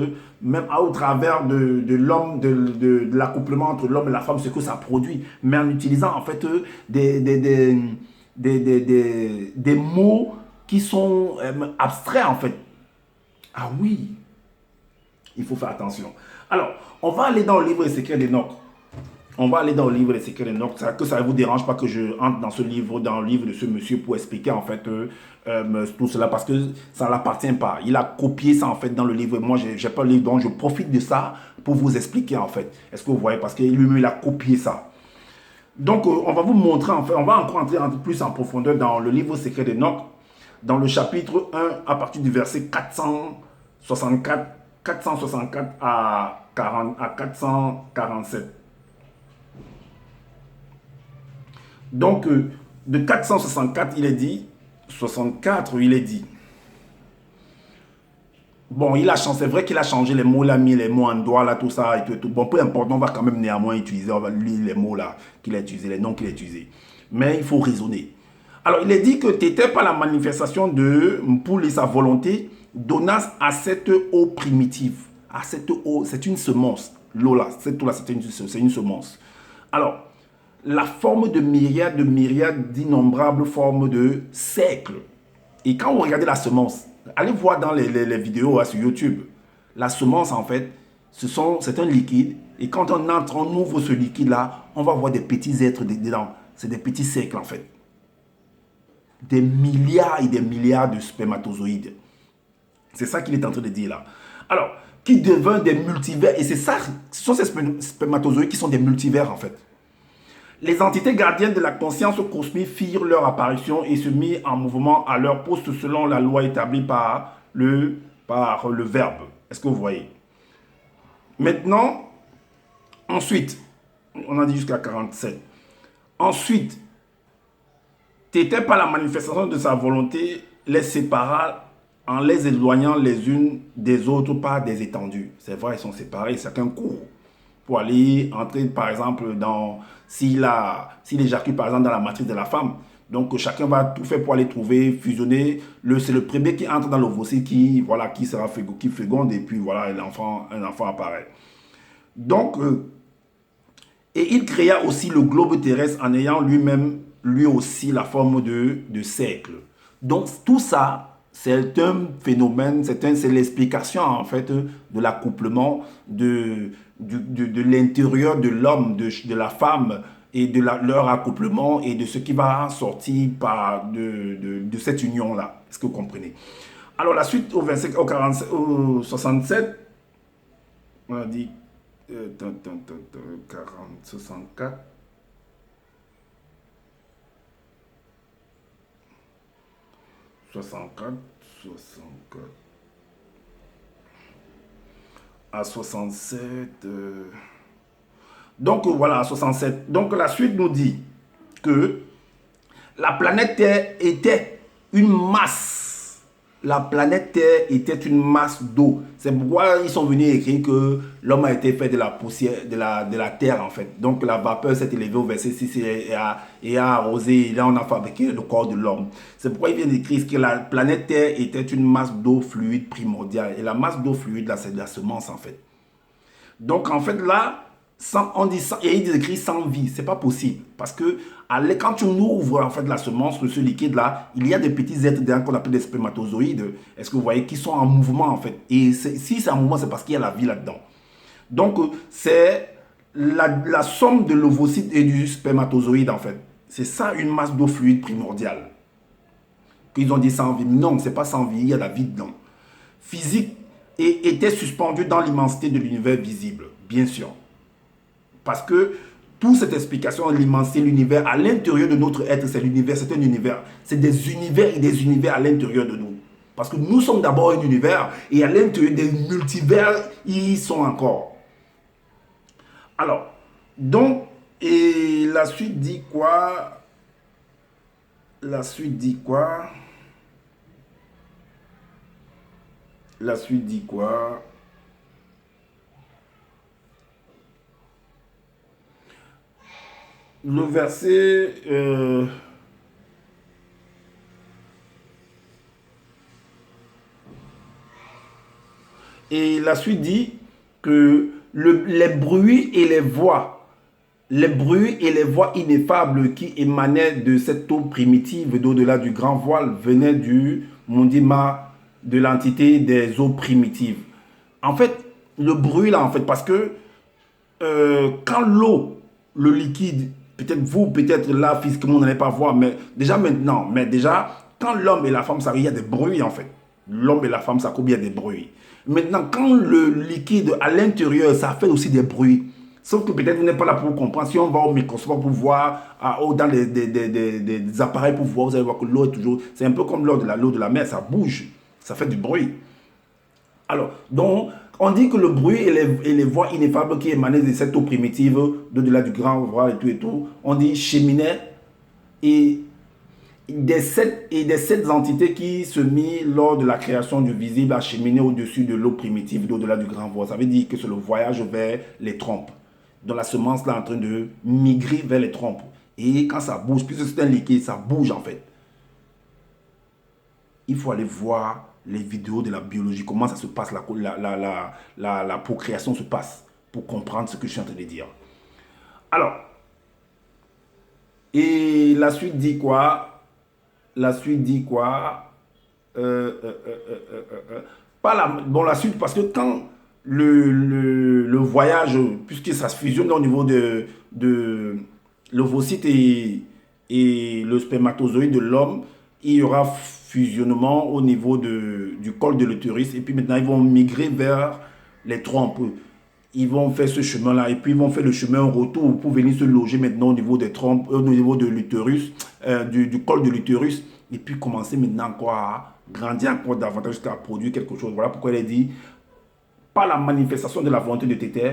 même au travers de l'homme, de l'accouplement entre l'homme et la femme, ce que ça produit. Mais en utilisant, en fait, des mots qui sont abstraits, en fait. Ah oui, il faut faire attention. Alors, on va aller dans le livre des secrets d'Enoch. On va aller dans le livre des secrets d'Enoch. Que ça ne vous dérange pas que je entre dans ce livre, dans le livre de ce monsieur pour expliquer en fait tout cela parce que ça ne l'appartient pas. Il a copié ça en fait dans le livre. Moi, je n'ai pas le livre, donc je profite de ça pour vous expliquer en fait. Est-ce que vous voyez? Parce que lui-même, il a copié ça. Donc, on va vous montrer, en fait, on va encore entrer plus en profondeur dans le livre secret d'Enoch, dans le chapitre 1, à partir du verset 464 à 447. Donc, de 464, il est dit, 64, il est dit. Bon, il a changé, c'est vrai qu'il a changé les mots, il a mis les mots en doigt, là, tout ça, et tout. Bon, peu importe, on va quand même néanmoins utiliser, on va lire les mots là qu'il a utilisés, les noms qu'il a utilisés. Mais il faut raisonner. Alors, il est dit que tu n'étais pas la manifestation de, pour sa volonté, donnas à cette eau primitive. À cette eau, c'est une semence. L'eau là, cette eau là, c'est une semence. Alors, la forme de myriades, d'innombrables formes de cercles. Et quand vous regardez la semence, allez voir dans les vidéos là, sur YouTube. La semence, en fait, c'est un liquide. Et quand on ouvre ce liquide-là, on va voir des petits êtres dedans. C'est des petits cercles, en fait. Des milliards et des milliards de spermatozoïdes. C'est ça qu'il est en train de dire là. Alors, qui deviennent des multivers. Et c'est ça, ce sont ces spermatozoïdes qui sont des multivers, en fait. Les entités gardiennes de la conscience cosmique firent leur apparition et se mirent en mouvement à leur poste selon la loi établie par le Verbe. Est-ce que vous voyez? Maintenant, ensuite, on a dit jusqu'à 47. Ensuite, t'étais pas la manifestation de sa volonté, les sépara en les éloignant les unes des autres par des étendues. C'est vrai, ils sont séparés, chacun court. Pour aller entrer, par exemple, s'il éjacule, par exemple, dans la matrice de la femme. Donc, chacun va tout faire pour aller trouver, fusionner. C'est le premier qui entre dans l'ovocyte qui féconde, et puis voilà, un enfant apparaît. Donc, et il créa aussi le globe terrestre en ayant lui aussi, la forme de cercle. Donc, tout ça, c'est un phénomène, c'est l'explication, en fait, de l'accouplement de l'intérieur de l'homme, de la femme, et de leur accouplement, et de ce qui va sortir de cette union-là. Est-ce que vous comprenez? Alors, la suite, au 67, on a dit 64. À 67. Donc voilà, à 67. Donc la suite nous dit que la planète Terre était une masse. La planète Terre était une masse d'eau. C'est pourquoi ils sont venus écrire que l'homme a été fait de la poussière, de la terre en fait. Donc la vapeur s'est élevée au verset 6 et a arrosé. Et là, on a fabriqué le corps de l'homme. C'est pourquoi il vient d'écrire que la planète Terre était une masse d'eau fluide primordiale. Et la masse d'eau fluide, là, c'est de la semence en fait. Donc en fait, là, On dit sans, et il écrit sans vie, c'est pas possible. Parce que quand tu ouvres en fait la semence, ce liquide là, il y a des petits êtres dedans qu'on appelle des spermatozoïdes. Est-ce que vous voyez, qui sont en mouvement en fait. Et si c'est en mouvement, c'est parce qu'il y a la vie là-dedans. Donc c'est la somme de l'ovocyte et du spermatozoïde en fait. C'est ça une masse d'eau fluide primordiale. Qu'ils ont dit sans vie. Non, c'est pas sans vie, il y a la vie dedans. Physique et était suspendu dans l'immensité de l'univers visible, bien sûr. Parce que toute cette explication, l'immensité, l'univers, à l'intérieur de notre être, c'est l'univers, c'est un univers. C'est des univers et des univers à l'intérieur de nous. Parce que nous sommes d'abord un univers et à l'intérieur des multivers, ils sont encore. Alors, donc, et la suite dit quoi? La suite dit quoi? La suite dit quoi? Le verset... et la suite dit que les bruits et les voix ineffables qui émanaient de cette eau primitive d'au-delà du grand voile venaient du mondima, de l'entité des eaux primitives. En fait, le bruit là, en fait, parce que quand l'eau, le liquide, peut-être vous, peut-être là, physiquement, on n'allait pas voir, mais déjà maintenant, quand l'homme et la femme s'arrivent, il y a des bruits en fait. L'homme et la femme s'accouplent, il y a des bruits. Maintenant, quand le liquide à l'intérieur, ça fait aussi des bruits. Sauf que peut-être vous n'êtes pas là pour comprendre. Si on va au microscope pour voir, dans des appareils pour voir, vous allez voir que l'eau est toujours... C'est un peu comme l'eau de la mer, ça bouge, ça fait du bruit. Alors, donc, on dit que le bruit et les voix ineffables qui émanaient de cette eau primitive, de-delà du grand voile et tout, on dit cheminaient et des sept entités qui se mirent lors de la création du visible à cheminer au-dessus de l'eau primitive d'au-delà du grand voile. Ça veut dire que c'est le voyage vers les trompes. Donc la semence là est en train de migrer vers les trompes. Et quand ça bouge, puisque c'est un liquide, ça bouge en fait. Il faut aller voir les vidéos de la biologie, comment ça se passe, la procréation se passe, pour comprendre ce que je suis en train de dire. Alors, et la suite dit quoi? La suite dit quoi? Bon, la suite, parce que quand le voyage, puisque ça se fusionne au niveau de l'ovocyte et le spermatozoïde de l'homme, il y aura fusionnement au niveau du col de l'utérus. Et puis maintenant, ils vont migrer vers les trompes. Ils vont faire ce chemin-là. Et puis, ils vont faire le chemin en retour pour venir se loger maintenant au niveau des trompes, au niveau de l'utérus, du col de l'utérus. Et puis, commencer maintenant encore à grandir encore davantage jusqu'à produire quelque chose. Voilà pourquoi elle a dit, par la manifestation de la volonté de Téter,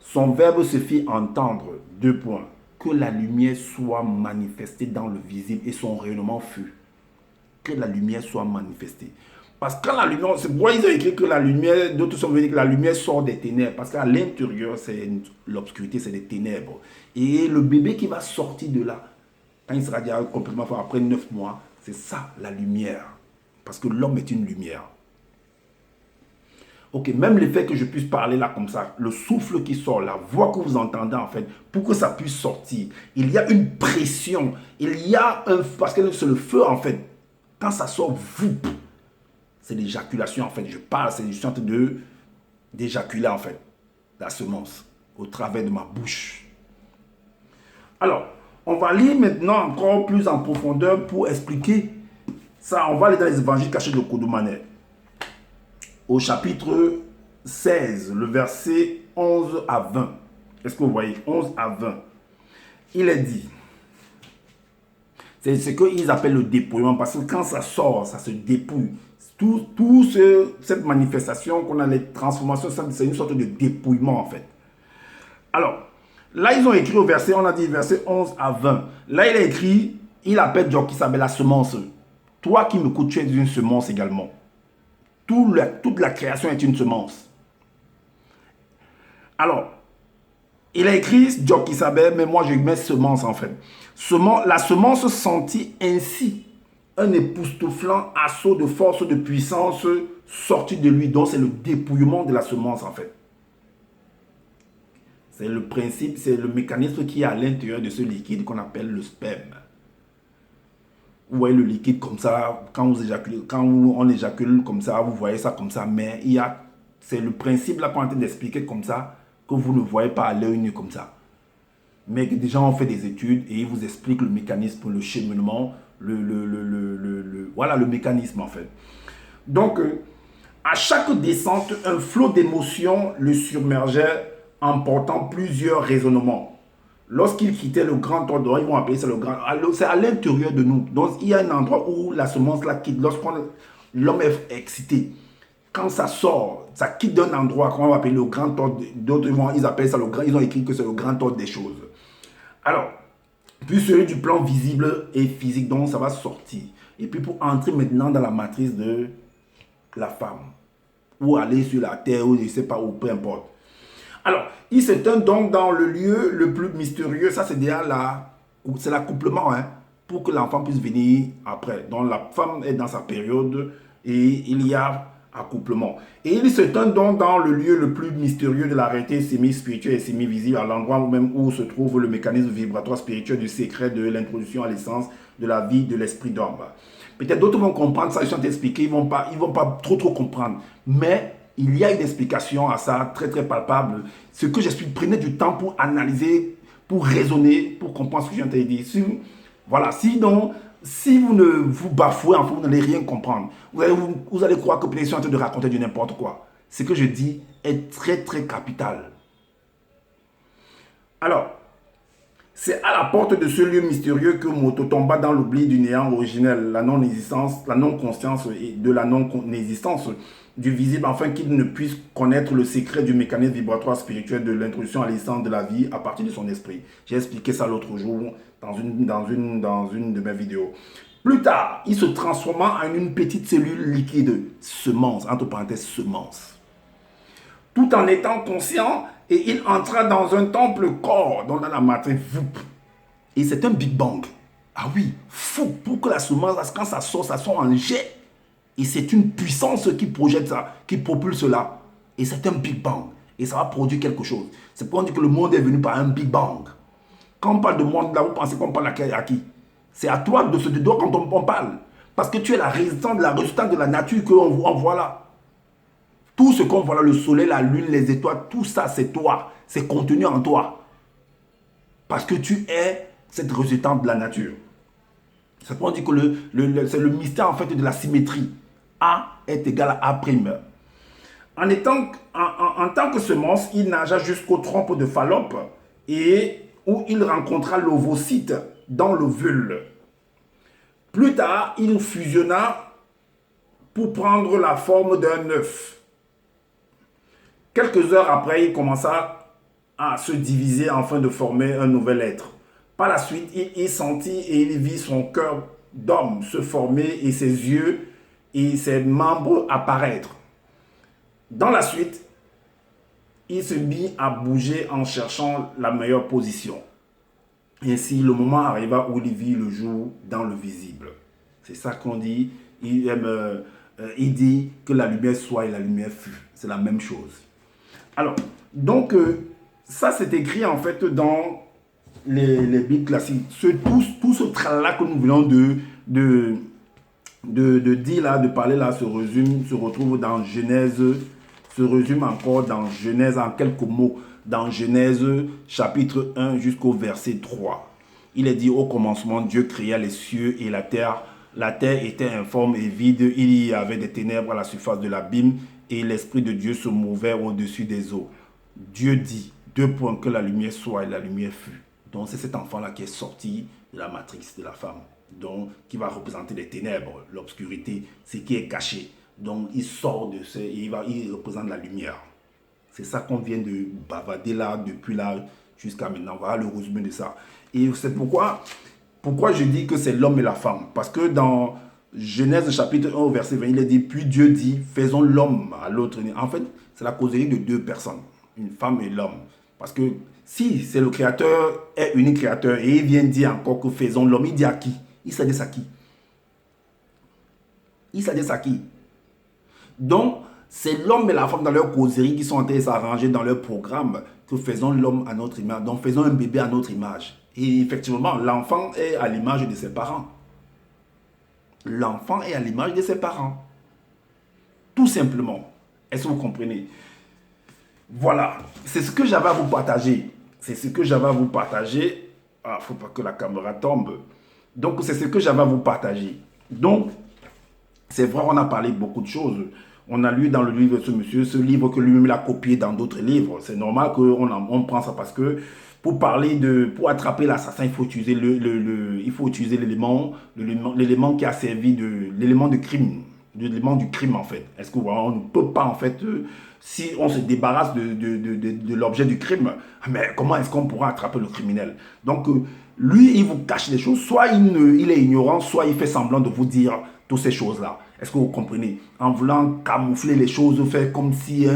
son verbe se fit entendre. 2 points. Que la lumière soit manifestée dans le visible et son rayonnement fut. Que la lumière soit manifestée. Parce que quand la lumière, c'est pourquoi ils ont écrit que la lumière, d'autres sont venus que la lumière sort des ténèbres. Parce qu'à l'intérieur, c'est l'obscurité, c'est des ténèbres. Et le bébé qui va sortir de là, quand il sera déjà complètement fort, après 9 mois, c'est ça la lumière. Parce que l'homme est une lumière. Ok, même le fait que je puisse parler là comme ça, le souffle qui sort, la voix que vous entendez en fait, pour que ça puisse sortir, il y a une pression, il y a un... Parce que c'est le feu en fait. Quand ça sort, vous, c'est l'éjaculation en fait. Je parle, je suis en train d'éjaculer en fait la semence au travers de ma bouche. Alors, on va lire maintenant encore plus en profondeur pour expliquer ça. On va aller dans les évangiles cachés de Kodoumanet. Au chapitre 16, le verset 11 à 20. Est-ce que vous voyez? 11 à 20. Il est dit, c'est ce qu'ils appellent le dépouillement, parce que quand ça sort, ça se dépouille. Cette manifestation qu'on a, les transformations, c'est une sorte de dépouillement en fait. Alors, là ils ont écrit au verset, on a dit verset 11 à 20. Là il a écrit, il appelle Jokisabe la semence. Toi qui m'écoutes, tu es une semence également. Toute la création est une semence. Alors, il a écrit Jokisabe, mais moi je mets semence en fait. La semence sentit ainsi un époustouflant assaut de force, de puissance sorti de lui. Donc c'est le dépouillement de la semence en fait. C'est le principe, c'est le mécanisme qui est à l'intérieur de ce liquide qu'on appelle le sperme. Vous voyez le liquide comme ça, quand on éjacule comme ça, vous voyez ça comme ça, mais c'est le principe là qu'on est en train d'expliquer comme ça, que vous ne voyez pas à l'œil nu comme ça. Mais des gens ont fait des études et ils vous expliquent le mécanisme, le cheminement, voilà le mécanisme en fait. Donc, à chaque descente, un flot d'émotions le submergeait en portant plusieurs raisonnements. Lorsqu'il quittait le grand ordre, ils vont appeler ça le grand. C'est à l'intérieur de nous. Donc, il y a un endroit où la semence là quitte. L'homme est excité, quand ça sort, ça quitte d'un endroit qu'on va appeler le grand ordre. D'autres, ils appellent ça le grand. Ils ont écrit que c'est le grand ordre des choses. Alors, puis celui du plan visible et physique, donc ça va sortir. Et puis pour entrer maintenant dans la matrice de la femme, ou aller sur la terre, ou je ne sais pas où, peu importe. Alors, il s'éteint donc dans le lieu le plus mystérieux. Ça, c'est déjà c'est l'accouplement, hein, pour que l'enfant puisse venir après. Donc, la femme est dans sa période et il y a accouplement. Et il s'éteint donc dans le lieu le plus mystérieux de la réalité semi-spirituelle et semi-visible, à l'endroit même où se trouve le mécanisme vibratoire spirituel du secret de l'introduction à l'essence de la vie de l'esprit d'homme. Peut-être d'autres vont comprendre ça, je suis en train d'expliquer, ils vont pas trop comprendre. Mais il y a une explication à ça, très très palpable. Ce que j'explique, prenez du temps pour analyser, pour raisonner, pour comprendre ce que je viens de dire. Voilà, sinon, si vous ne vous bafouez, en fait, vous n'allez rien comprendre. Vous allez croire que peut-être je suis en train de raconter du n'importe quoi. Ce que je dis est très très capital. Alors, c'est à la porte de ce lieu mystérieux que Moto tomba dans l'oubli du néant originel, la non-existence, la non-conscience et de la non-existence du visible, afin qu'il ne puisse connaître le secret du mécanisme vibratoire spirituel de l'introduction à l'essence de la vie à partir de son esprit. J'ai expliqué ça l'autre jour dans une de mes vidéos. Plus tard, il se transforma en une petite cellule liquide, semence, entre parenthèses, semence. Tout en étant conscient, et il entra dans un temple corps, dans la matrice. Et c'est un Big Bang. Ah oui, fou, pour que la semence, quand ça sort en jet. Et c'est une puissance qui projette ça, qui propulse cela. Et c'est un Big Bang. Et ça va produire quelque chose. C'est pour dire que le monde est venu par un Big Bang. Quand on parle de monde, là, vous pensez qu'on parle à qui? C'est à toi de se dédouaner quand on parle. Parce que tu es la résultante de la nature qu'on voit là. Tout ce qu'on voit là, le soleil, la lune, les étoiles, tout ça, c'est toi. C'est contenu en toi. Parce que tu es cette résultante de la nature. C'est pour dire que c'est le mystère en fait de la symétrie. A est égal à A'. En tant que semence, il nagea jusqu'aux trompes de Fallope et où il rencontra l'ovocyte dans l'ovule. Plus tard, il fusionna pour prendre la forme d'un œuf. Quelques heures après, il commença à se diviser afin de former un nouvel être. Par la suite, il sentit et il vit son cœur d'homme se former et ses yeux et ses membres apparaître. Dans la suite, il se mit à bouger en cherchant la meilleure position. Ainsi, le moment arriva où il vit le jour dans le visible. C'est ça qu'on dit. Il dit que la lumière soit et la lumière fut. C'est la même chose. Alors, donc, ça c'est écrit en fait dans les Bibles classiques. Tout ce tralala que nous venons de dire là, de parler là, se retrouve dans Genèse, se résume encore dans Genèse en quelques mots, dans Genèse chapitre 1 jusqu'au verset 3. Il est dit: au commencement, Dieu créa les cieux et la terre. La terre était informe et vide, il y avait des ténèbres à la surface de l'abîme et l'Esprit de Dieu se mouvait au-dessus des eaux. Dieu dit, que la lumière soit et la lumière fut. Donc c'est cet enfant-là qui est sorti de la matrice de la femme, donc qui va représenter les ténèbres, l'obscurité, ce qui est caché. Donc il sort de ce, il représente la lumière. C'est ça qu'on vient de bavader là, depuis là jusqu'à maintenant. Voilà le résumé de ça. Et c'est pourquoi je dis que c'est l'homme et la femme. Parce que dans Genèse chapitre 1 au verset 20, il est dit: puis Dieu dit, faisons l'homme à l'autre. En fait, c'est la causerie de deux personnes, une femme et l'homme. Parce que si c'est le créateur, est unique créateur, et il vient dire encore que faisons l'homme, il dit à qui? Il s'adresse à qui? Il s'adresse à qui? Donc, c'est l'homme et la femme dans leur causerie qui sont en train de s'arranger dans leur programme. que faisons l'homme à notre image. Donc faisons un bébé à notre image. Et effectivement, l'enfant est à l'image de ses parents. L'enfant est à l'image de ses parents. Tout simplement. Est-ce que vous comprenez? Voilà. C'est ce que j'avais à vous partager. C'est ce que j'avais à vous partager. Ah, faut pas que la caméra tombe. Donc, c'est ce que j'avais à vous partager. Donc, c'est vrai, on a parlé beaucoup de choses. On a lu dans le livre de ce monsieur, ce livre que lui-même a copié dans d'autres livres. C'est normal qu'on prend ça parce que pour attraper l'assassin, il faut utiliser l'élément qui a servi l'élément de crime, l'élément du crime en fait. Est-ce que on ne peut pas en fait, si on se débarrasse de l'objet du crime, mais comment est-ce qu'on pourra attraper le criminel? Donc lui, il vous cache des choses, soit il est ignorant, soit il fait semblant de vous dire toutes ces choses-là. Est-ce que vous comprenez? En voulant camoufler les choses, faire comme si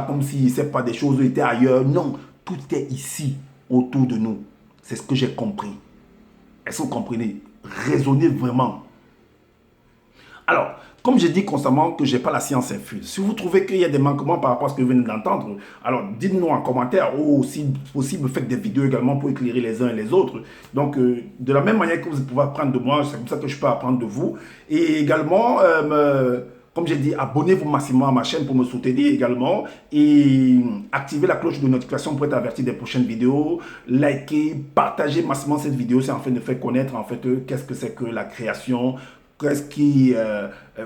comme si, c'est pas, des choses étaient ailleurs. Non, tout est ici, autour de nous. C'est ce que j'ai compris. Est-ce que vous comprenez? Raisonnez vraiment. Alors, comme j'ai dit constamment que je n'ai pas la science infuse, si vous trouvez qu'il y a des manquements par rapport à ce que vous venez d'entendre, alors dites-nous en commentaire ou si possible, faites des vidéos également pour éclairer les uns et les autres. Donc, de la même manière que vous pouvez apprendre de moi, c'est comme ça que je peux apprendre de vous. Et également, comme j'ai dit, abonnez-vous massivement à ma chaîne pour me soutenir également et activez la cloche de notification pour être averti des prochaines vidéos. Likez, partagez massivement cette vidéo, c'est en fait de faire connaître en fait qu'est-ce que c'est que la création,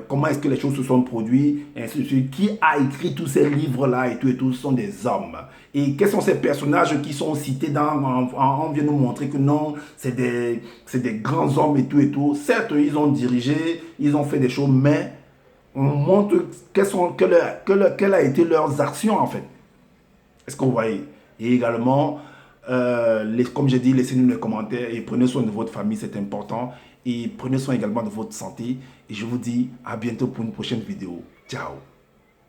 comment est-ce que les choses se sont produites, et ainsi de suite. Qui a écrit tous ces livres-là et tout, ce sont des hommes. Et quels sont ces personnages qui sont cités on vient nous montrer que non, c'est des grands hommes et tout. Certes, ils ont dirigé, ils ont fait des choses, mais on montre quelle a été leurs actions en fait. Est-ce que vous voyez? Et également, comme j'ai dit, laissez-nous les commentaires et prenez soin de votre famille, c'est important. Et prenez soin également de votre santé. Et je vous dis à bientôt pour une prochaine vidéo. Ciao!